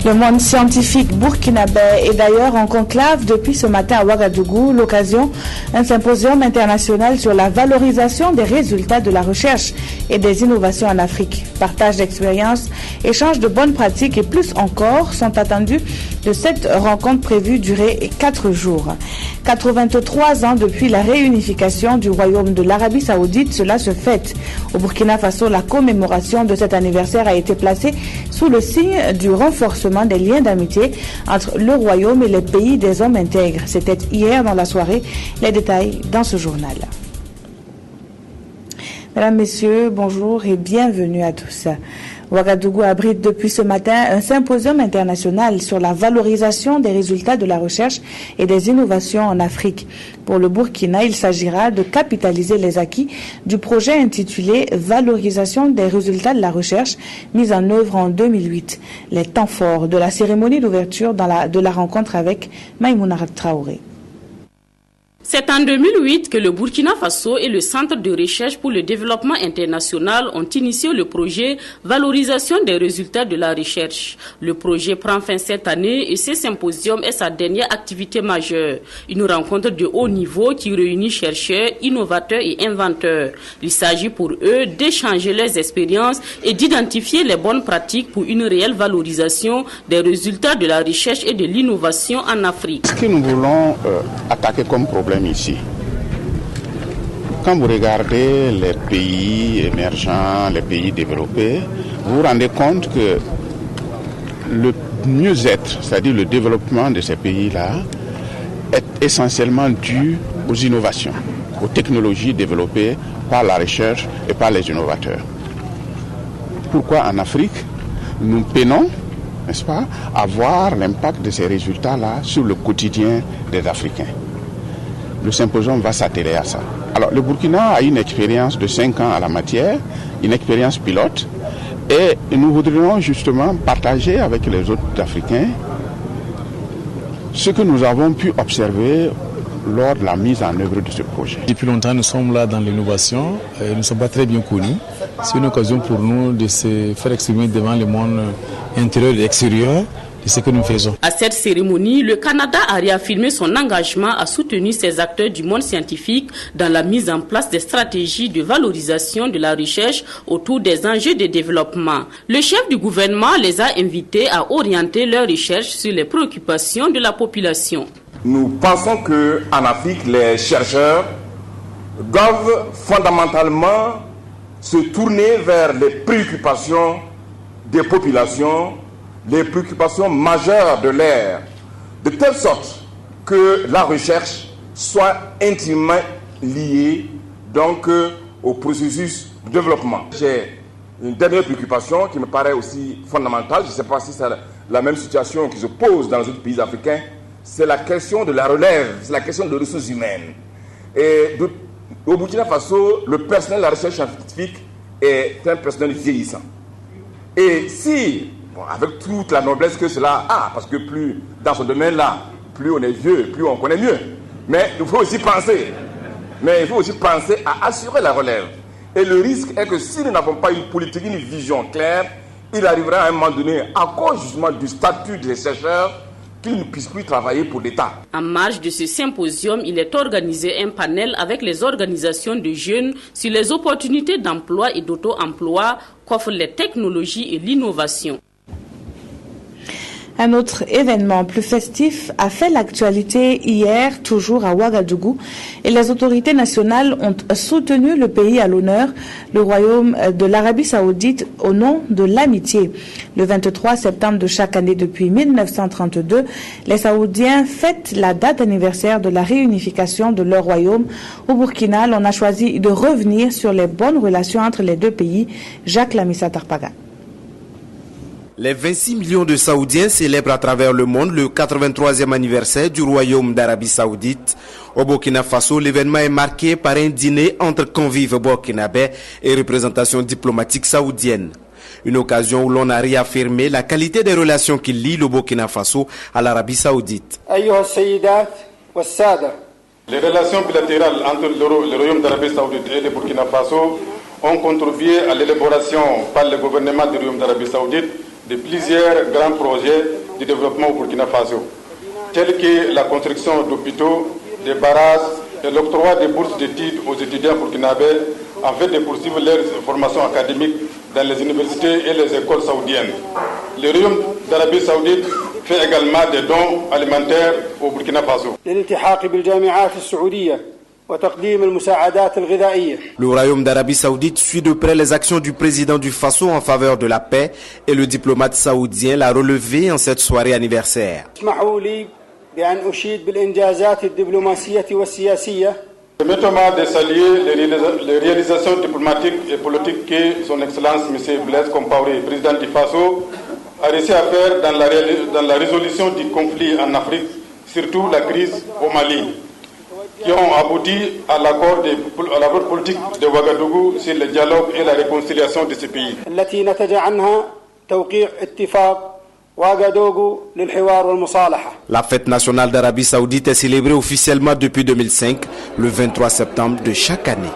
Le monde scientifique burkinabé est d'ailleurs en conclave depuis ce matin à Ouagadougou, l'occasion un symposium international sur la valorisation des résultats de la recherche et des innovations en Afrique. Partage d'expériences, échange de bonnes pratiques et plus encore sont attendus de cette rencontre prévue durer 4 jours. 83 ans depuis la réunification du royaume de l'Arabie Saoudite, cela se fête. Au Burkina Faso, la commémoration de cet anniversaire a été placée sous le signe du renforcement des liens d'amitié entre le royaume et les pays des hommes intègres. C'était hier dans la soirée. Les détails dans ce journal. Mesdames, Messieurs, bonjour et bienvenue à tous. Ouagadougou abrite depuis ce matin un symposium international sur la valorisation des résultats de la recherche et des innovations en Afrique. Pour le Burkina, il s'agira de capitaliser les acquis du projet intitulé « Valorisation des résultats de la recherche » mis en œuvre en 2008. Les temps forts de la cérémonie d'ouverture de la rencontre avec Maïmouna Traoré. C'est en 2008 que le Burkina Faso et le Centre de recherche pour le développement international ont initié le projet Valorisation des résultats de la recherche. Le projet prend fin cette année et ce symposium est sa dernière activité majeure. Une rencontre de haut niveau qui réunit chercheurs, innovateurs et inventeurs. Il s'agit pour eux d'échanger leurs expériences et d'identifier les bonnes pratiques pour une réelle valorisation des résultats de la recherche et de l'innovation en Afrique. Ce que nous voulons attaquer comme problème ici. Quand vous regardez les pays émergents, les pays développés, vous vous rendez compte que le mieux-être, c'est-à-dire le développement de ces pays-là, est essentiellement dû aux innovations, aux technologies développées par la recherche et par les innovateurs. Pourquoi en Afrique, nous peinons, n'est-ce pas, à voir l'impact de ces résultats-là sur le quotidien des Africains? Le symposium va s'atteler à ça. Alors, le Burkina a une expérience de 5 ans à la matière, une expérience pilote, et nous voudrions justement partager avec les autres Africains ce que nous avons pu observer lors de la mise en œuvre de ce projet. Depuis longtemps, nous sommes là dans l'innovation, nous ne sommes pas très bien connus. C'est une occasion pour nous de se faire exprimer devant le monde intérieur et extérieur. Et ce que nous faisons. À cette cérémonie, le Canada a réaffirmé son engagement à soutenir ses acteurs du monde scientifique dans la mise en place des stratégies de valorisation de la recherche autour des enjeux de développement. Le chef du gouvernement les a invités à orienter leurs recherches sur les préoccupations de la population. Nous pensons qu'en Afrique, les chercheurs doivent fondamentalement se tourner vers les préoccupations des populations, les préoccupations majeures de l'ère, de telle sorte que la recherche soit intimement liée donc au processus de développement. J'ai une dernière préoccupation qui me paraît aussi fondamentale, je ne sais pas si c'est la même situation qui se pose dans les autres pays africains, c'est la question de la relève, c'est la question des ressources humaines. Et au Burkina Faso, le personnel de la recherche scientifique est un personnel vieillissant. Et si avec toute la noblesse que cela a, parce que plus dans ce domaine-là, plus on est vieux, plus on connaît mieux. Mais il faut aussi penser à assurer la relève. Et le risque est que si nous n'avons pas une politique, une vision claire, il arrivera à un moment donné, à cause justement du statut des chercheurs, qu'ils ne puissent plus travailler pour l'État. En marge de ce symposium, il est organisé un panel avec les organisations de jeunes sur les opportunités d'emploi et d'auto-emploi qu'offrent les technologies et l'innovation. Un autre événement plus festif a fait l'actualité hier, toujours à Ouagadougou, et les autorités nationales ont soutenu le pays à l'honneur, le royaume de l'Arabie Saoudite, au nom de l'amitié. Le 23 septembre de chaque année depuis 1932, les Saoudiens fêtent la date anniversaire de la réunification de leur royaume. Au Burkina, on a choisi de revenir sur les bonnes relations entre les deux pays. Jacques Lamissa Tarpaga. Les 26 millions de Saoudiens célèbrent à travers le monde le 83e anniversaire du Royaume d'Arabie Saoudite. Au Burkina Faso, l'événement est marqué par un dîner entre convives burkinabés et représentations diplomatiques saoudiennes. Une occasion où l'on a réaffirmé la qualité des relations qui lient le Burkina Faso à l'Arabie Saoudite. Les relations bilatérales entre le Royaume d'Arabie Saoudite et le Burkina Faso ont contribué à l'élaboration par le gouvernement du Royaume d'Arabie Saoudite de plusieurs grands projets de développement au Burkina Faso, tels que la construction d'hôpitaux, de barrages et l'octroi de bourses d'études aux étudiants burkinabés afin de poursuivre leur formation académique dans les universités et les écoles saoudiennes. Le Royaume d'Arabie Saoudite fait également des dons alimentaires au Burkina Faso. Le Royaume d'Arabie Saoudite suit de près les actions du président du Faso en faveur de la paix et le diplomate saoudien l'a relevé en cette soirée anniversaire. Permettez-moi de saluer les réalisations diplomatiques et politiques que son Excellence M. Blaise Compaoré, président du Faso, a réussi à faire dans la résolution du conflit en Afrique, surtout la crise au Mali, qui ont abouti à l'accord politique de Ouagadougou sur le dialogue et la réconciliation de ce pays. La fête nationale d'Arabie Saoudite est célébrée officiellement depuis 2005, le 23 septembre de chaque année.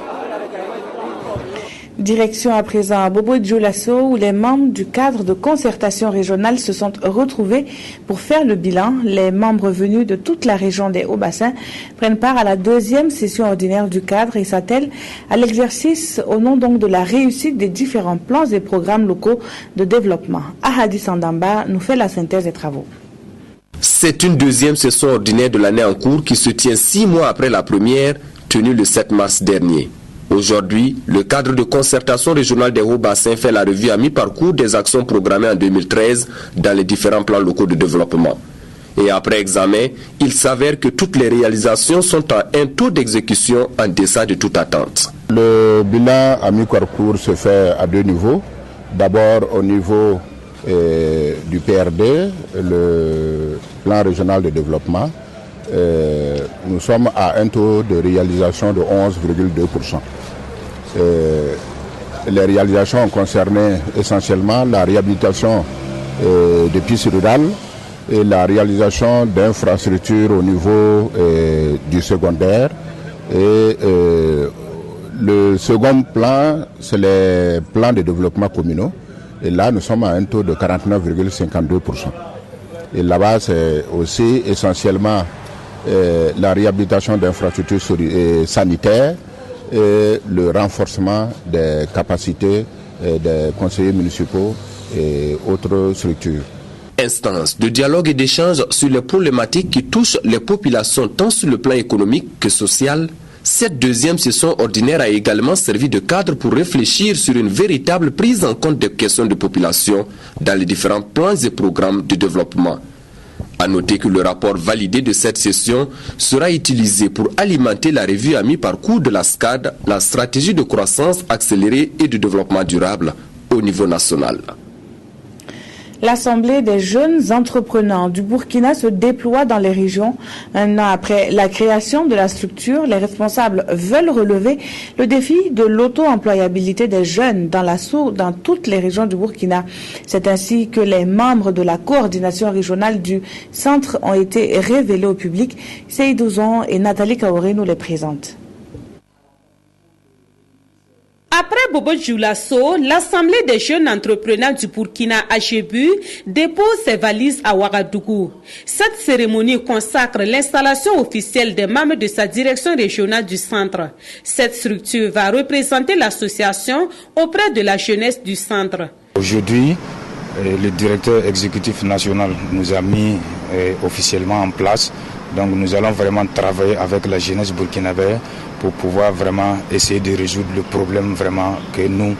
Direction à présent à Bobo-Dioulasso où les membres du cadre de concertation régionale se sont retrouvés pour faire le bilan. Les membres venus de toute la région des Hauts-Bassins prennent part à la deuxième session ordinaire du cadre et s'attellent à l'exercice au nom donc de la réussite des différents plans et programmes locaux de développement. Ahadi Sandamba nous fait la synthèse des travaux. C'est une deuxième session ordinaire de l'année en cours qui se tient 6 mois après la première, tenue le 7 mars dernier. Aujourd'hui, le cadre de concertation régionale des Hauts-Bassins fait la revue à mi-parcours des actions programmées en 2013 dans les différents plans locaux de développement. Et après examen, il s'avère que toutes les réalisations sont à un taux d'exécution en deçà de toute attente. Le bilan à mi-parcours se fait à 2 niveaux. D'abord au niveau du PRD, le plan régional de développement. Nous sommes à un taux de réalisation de 11,2%. Les réalisations ont concerné essentiellement la réhabilitation des pistes rurales et la réalisation d'infrastructures au niveau du secondaire. Et le second plan, c'est les plans de développement communaux. Et là, nous sommes à un taux de 49,52%. Et là-bas, c'est aussi essentiellement la réhabilitation d'infrastructures sanitaires et le renforcement des capacités des conseillers municipaux et autres structures. Instance de dialogue et d'échange sur les problématiques qui touchent les populations tant sur le plan économique que social. Cette deuxième session ordinaire a également servi de cadre pour réfléchir sur une véritable prise en compte des questions de population dans les différents plans et programmes de développement. À noter que le rapport validé de cette session sera utilisé pour alimenter la revue à mi-parcours de la SCAD, la stratégie de croissance accélérée et de développement durable au niveau national. L'Assemblée des jeunes entrepreneurs du Burkina se déploie dans les régions. Un an après la création de la structure, les responsables veulent relever le défi de l'auto-employabilité des jeunes dans toutes les régions du Burkina. C'est ainsi que les membres de la coordination régionale du centre ont été révélés au public. Seydouzoun et Nathalie Kaoré nous les présentent. Après Bobo Dioulasso, l'Assemblée des jeunes entrepreneurs du Burkina AGBU dépose ses valises à Ouagadougou. Cette cérémonie consacre l'installation officielle des membres de sa direction régionale du centre. Cette structure va représenter l'association auprès de la jeunesse du centre. Aujourd'hui, le directeur exécutif national nous a mis officiellement en place. Donc nous allons vraiment travailler avec la jeunesse burkinabé pour pouvoir vraiment essayer de résoudre le problème vraiment que nous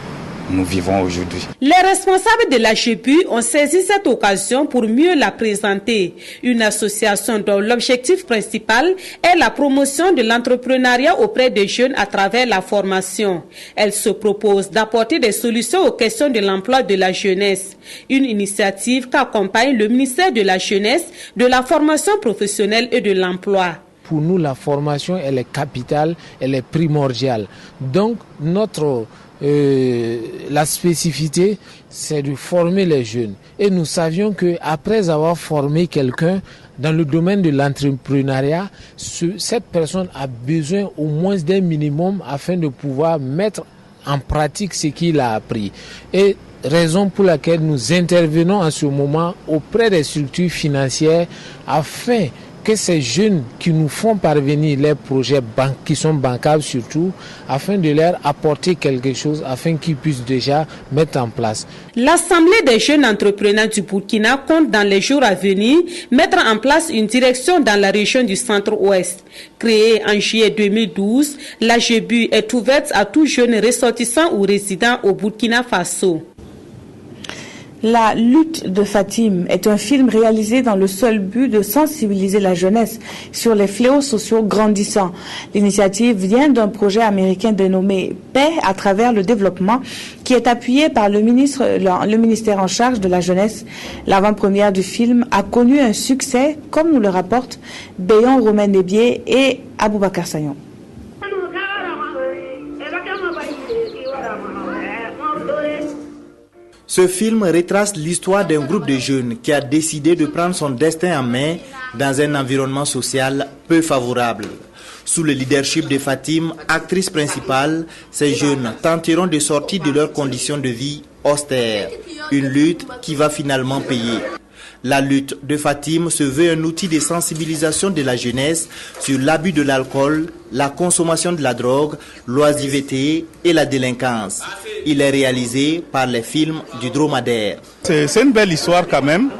vivons aujourd'hui. Les responsables de la GBU ont saisi cette occasion pour mieux la présenter. Une association dont l'objectif principal est la promotion de l'entrepreneuriat auprès des jeunes à travers la formation. Elle se propose d'apporter des solutions aux questions de l'emploi de la jeunesse. Une initiative qu'accompagne le ministère de la Jeunesse, de la formation professionnelle et de l'emploi. Pour nous, la formation, elle est capitale, elle est primordiale. Donc, la spécificité, c'est de former les jeunes. Et nous savions qu'après avoir formé quelqu'un dans le domaine de l'entrepreneuriat, cette personne a besoin au moins d'un minimum afin de pouvoir mettre en pratique ce qu'il a appris. Et raison pour laquelle nous intervenons en ce moment auprès des structures financières afin que ces jeunes qui nous font parvenir les projets qui sont bancables surtout, afin de leur apporter quelque chose, afin qu'ils puissent déjà mettre en place. L'Assemblée des jeunes entrepreneurs du Burkina compte dans les jours à venir mettre en place une direction dans la région du centre-ouest. Créée en juillet 2012, l'AGEBU est ouverte à tout jeune ressortissant ou résident au Burkina Faso. La lutte de Fatim est un film réalisé dans le seul but de sensibiliser la jeunesse sur les fléaux sociaux grandissants. L'initiative vient d'un projet américain dénommé Paix à travers le développement qui est appuyé par le ministère en charge de la jeunesse. L'avant-première du film a connu un succès, comme nous le rapportent Béon Romain Nebier et Aboubakar Sayon. Ce film retrace l'histoire d'un groupe de jeunes qui a décidé de prendre son destin en main dans un environnement social peu favorable. Sous le leadership de Fatim, actrice principale, ces jeunes tenteront de sortir de leurs conditions de vie austères. Une lutte qui va finalement payer. La lutte de Fatim se veut un outil de sensibilisation de la jeunesse sur l'abus de l'alcool, la consommation de la drogue, l'oisiveté et la délinquance. Il est réalisé par les films du Dromadaire. C'est une belle histoire quand même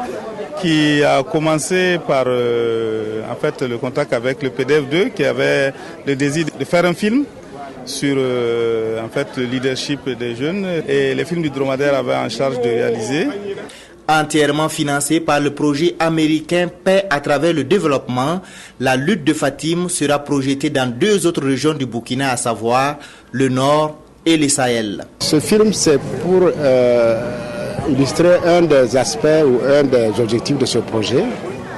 qui a commencé par le contact avec le PDF2 qui avait le désir de faire un film sur le leadership des jeunes et les films du Dromadaire avaient en charge de réaliser. Entièrement financé par le projet américain Paix à travers le développement, la lutte de Fatim sera projetée dans 2 autres régions du Burkina, à savoir le Nord et le Sahel. Ce film, c'est pour illustrer un des aspects ou un des objectifs de ce projet,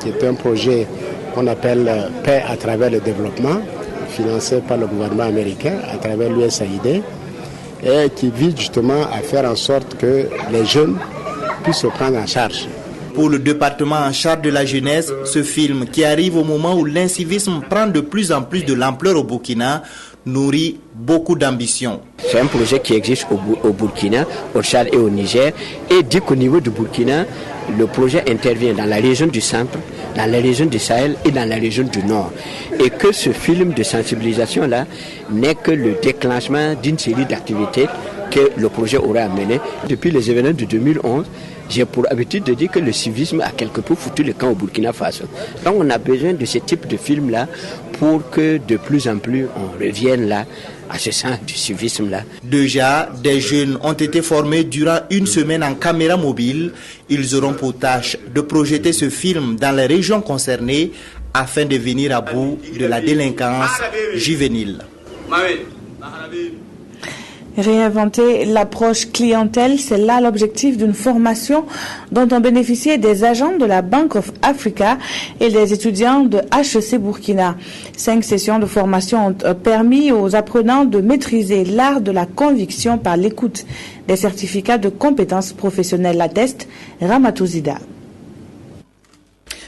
qui est un projet qu'on appelle Paix à travers le développement, financé par le gouvernement américain à travers l'USAID, et qui vise justement à faire en sorte que les jeunes puissent se prendre en charge. Pour le département en charge de la jeunesse, ce film, qui arrive au moment où l'incivisme prend de plus en plus de l'ampleur au Burkina, nourrit beaucoup d'ambition. C'est un projet qui existe au Burkina, au Tchad et au Niger. Et dès qu'au niveau du Burkina, le projet intervient dans la région du centre, dans la région du Sahel et dans la région du Nord. Et que ce film de sensibilisation-là n'est que le déclenchement d'une série d'activités que le projet aura amené. Depuis les événements de 2011, j'ai pour habitude de dire que le civisme a quelque peu foutu le camp au Burkina Faso. Donc on a besoin de ce type de film-là pour que de plus en plus on revienne là à ce sens du civisme-là. Déjà, des jeunes ont été formés durant une semaine en caméra mobile. Ils auront pour tâche de projeter ce film dans les régions concernées afin de venir à bout de la délinquance juvénile. Réinventer l'approche clientèle, c'est là l'objectif d'une formation dont ont bénéficié des agents de la Bank of Africa et des étudiants de HEC Burkina. 5 sessions de formation ont permis aux apprenants de maîtriser l'art de la conviction par l'écoute. Des certificats de compétences professionnelles l'attestent. Ramatouzida.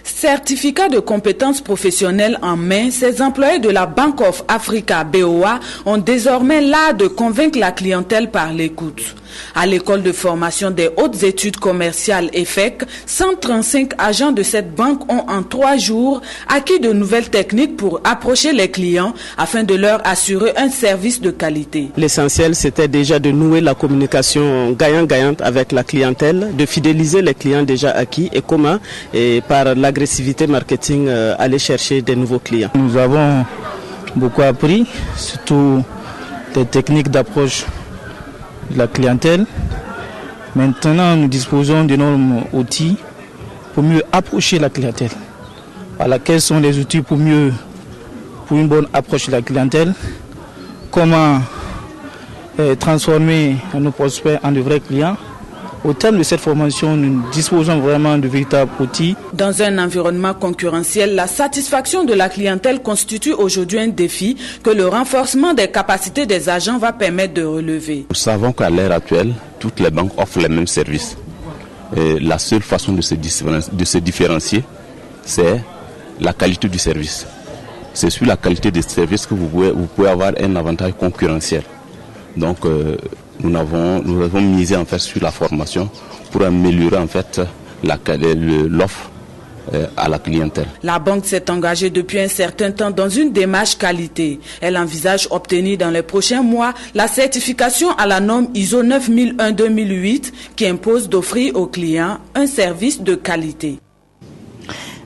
Certificat de compétences professionnelles en main, ces employés de la Bank of Africa, BOA, ont désormais l'art de convaincre la clientèle par l'écoute. À l'école de formation des hautes études commerciales EFEC, 135 agents de cette banque ont en 3 jours acquis de nouvelles techniques pour approcher les clients afin de leur assurer un service de qualité. L'essentiel, c'était déjà de nouer la communication gagnant-gagnante avec la clientèle, de fidéliser les clients déjà acquis et comment, et par l'agressivité marketing, aller chercher des nouveaux clients. Nous avons beaucoup appris, surtout des techniques d'approche de la clientèle. Maintenant, nous disposons de nos outils pour mieux approcher la clientèle. Voilà, quels sont les outils pour une bonne approche de la clientèle? Comment transformer nos prospects en de vrais clients? Au terme de cette formation, nous disposons vraiment de véritables outils. Dans un environnement concurrentiel, la satisfaction de la clientèle constitue aujourd'hui un défi que le renforcement des capacités des agents va permettre de relever. Nous savons qu'à l'heure actuelle, toutes les banques offrent les mêmes services. Et la seule façon de se différencier, c'est la qualité du service. C'est sur la qualité des services que vous pouvez avoir un avantage concurrentiel. Donc nous avons misé en fait sur la formation pour améliorer en fait l'offre à la clientèle. La banque s'est engagée depuis un certain temps dans une démarche qualité. Elle envisage obtenir dans les prochains mois la certification à la norme ISO 9001-2008 qui impose d'offrir aux clients un service de qualité.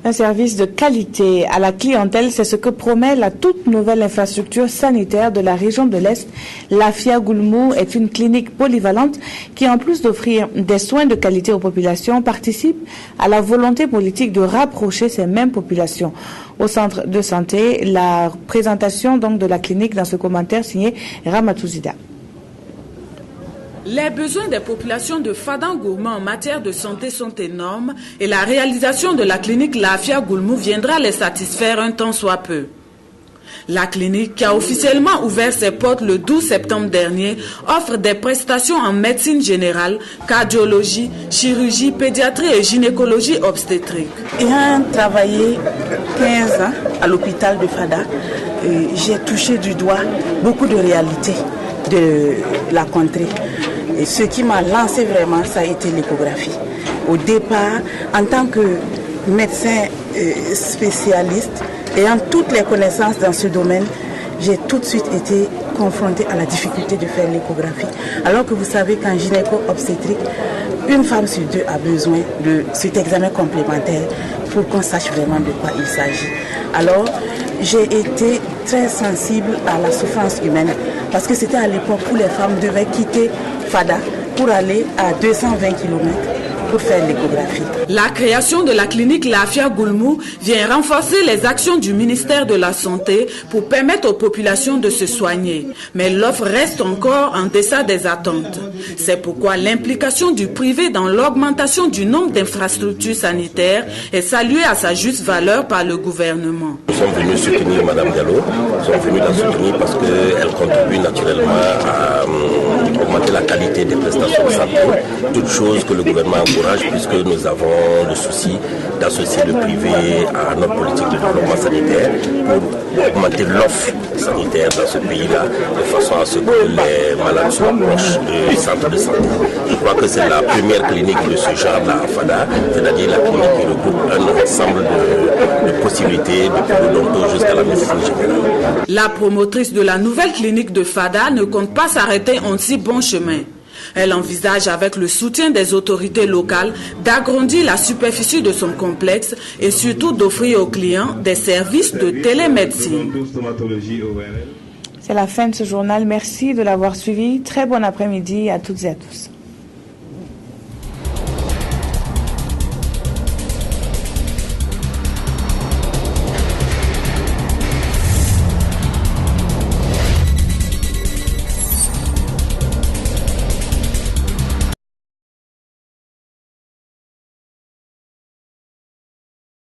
Un service de qualité à la clientèle, c'est ce que promet la toute nouvelle infrastructure sanitaire de la région de l'Est. L'Afia Goulmou est une clinique polyvalente qui, en plus d'offrir des soins de qualité aux populations, participe à la volonté politique de rapprocher ces mêmes populations. Au centre de santé, la présentation donc de la clinique dans ce commentaire signé Ramatou Zida. Les besoins des populations de Fada-Gourma en matière de santé sont énormes et la réalisation de la clinique L'Afia Goulmou viendra les satisfaire un temps soit peu. La clinique, qui a officiellement ouvert ses portes le 12 septembre dernier, offre des prestations en médecine générale, cardiologie, chirurgie, pédiatrie et gynécologie obstétrique. Ayant travaillé 15 ans à l'hôpital de Fada, j'ai touché du doigt beaucoup de réalités de la contrée. Et ce qui m'a lancé vraiment, ça a été l'échographie. Au départ, en tant que médecin spécialiste, ayant toutes les connaissances dans ce domaine, j'ai tout de suite été confrontée à la difficulté de faire l'échographie. Alors que vous savez qu'en gynéco-obstétrique, une femme sur deux a besoin de cet examen complémentaire pour qu'on sache vraiment de quoi il s'agit. Alors, j'ai été très sensible à la souffrance humaine parce que c'était à l'époque où les femmes devaient quitter Fada pour aller à 220 km pour faire l'échographie. La création de la clinique L'Afia Goulmou vient renforcer les actions du ministère de la Santé pour permettre aux populations de se soigner. Mais l'offre reste encore en deçà des attentes. C'est pourquoi l'implication du privé dans l'augmentation du nombre d'infrastructures sanitaires est saluée à sa juste valeur par le gouvernement. Nous sommes venus soutenir Mme Diallo. Nous sommes venus la soutenir parce qu'elle contribue naturellement à augmenter la qualité des prestations de santé. Toutes choses que le gouvernement encourage puisque nous avons le souci d'associer le privé à notre politique de développement sanitaire pour augmenter l'offre sanitaire dans ce pays-là de façon à ce que les malades soient proches du centre de santé. Je crois que c'est la première clinique de ce genre-là à Fada, c'est-à-dire la clinique qui regroupe un ensemble de possibilités depuis l'odonto jusqu'à la médecine générale. La promotrice de la nouvelle clinique de Fada ne compte pas s'arrêter en si bon chemin. Elle envisage avec le soutien des autorités locales d'agrandir la superficie de son complexe et surtout d'offrir aux clients des services de télémédecine. C'est la fin de ce journal. Merci de l'avoir suivi. Très bon après-midi à toutes et à tous.